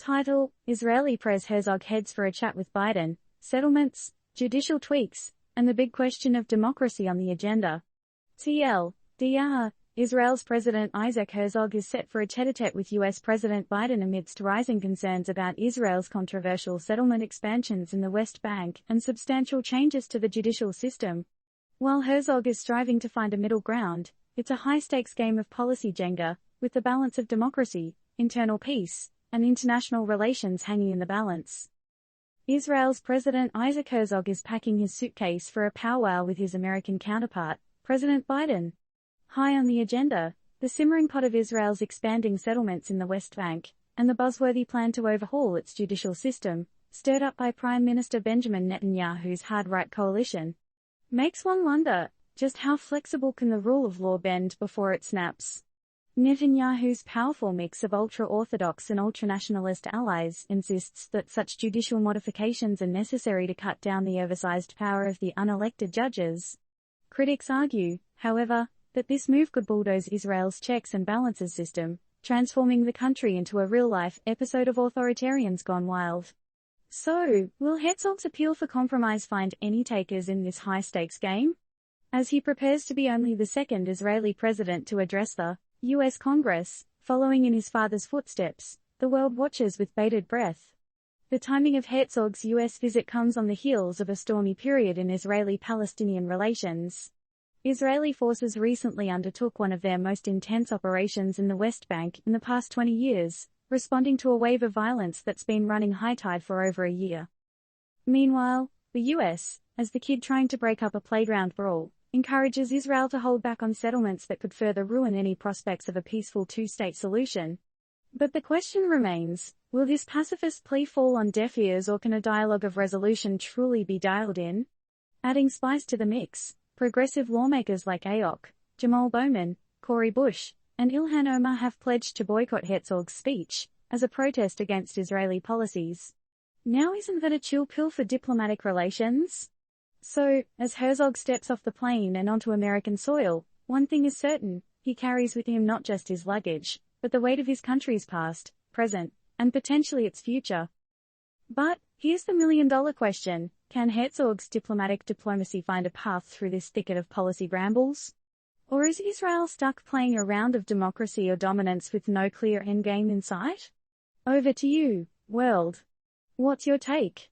Title: Israeli Prez Herzog heads for a chat with Biden, settlements, judicial tweaks, and the big question of democracy on the agenda. TL: Israel's President Isaac Herzog is set for a tete-a-tete with US President Biden amidst rising concerns about Israel's controversial settlement expansions in the West Bank and substantial changes to the judicial system. While Herzog is striving to find a middle ground, it's a high-stakes game of policy Jenga, with the balance of democracy, internal peace, and international relations hanging in the balance. Israel's President Isaac Herzog is packing his suitcase for a powwow with his American counterpart, President Biden. High on the agenda, the simmering pot of Israel's expanding settlements in the West Bank, and the buzzworthy plan to overhaul its judicial system, stirred up by Prime Minister Benjamin Netanyahu's hard-right coalition. Makes one wonder, just how flexible can the rule of law bend before it snaps? Netanyahu's powerful mix of ultra-Orthodox and ultra-nationalist allies insists that such judicial modifications are necessary to cut down the oversized power of the unelected judges. Critics argue, however, that this move could bulldoze Israel's checks and balances system, transforming the country into a real-life episode of authoritarians gone wild. So, will Herzog's appeal for compromise find any takers in this high-stakes game? As he prepares to be only the second Israeli president to address the U.S. Congress, following in his father's footsteps, the world watches with bated breath. The timing of Herzog's U.S. visit comes on the heels of a stormy period in Israeli-Palestinian relations. Israeli forces recently undertook one of their most intense operations in the West Bank in the past 20 years, responding to a wave of violence that's been running high tide for over a year. Meanwhile, the U.S., as the kid trying to break up a playground brawl, encourages Israel to hold back on settlements that could further ruin any prospects of a peaceful two-state solution. But the question remains, will this pacifist plea fall on deaf ears, or can a dialogue of resolution truly be dialed in? Adding spice to the mix, progressive lawmakers like Ayok, Jamal Bowman, Cori Bush, and Ilhan Omar have pledged to boycott Herzog's speech, as a protest against Israeli policies. Now isn't that a chill pill for diplomatic relations? So, as Herzog steps off the plane and onto American soil, one thing is certain: he carries with him not just his luggage, but the weight of his country's past, present, and potentially its future. But, here's the million-dollar question: can Herzog's diplomacy find a path through this thicket of policy brambles? Or is Israel stuck playing a round of democracy or dominance with no clear endgame in sight? Over to you, world. What's your take?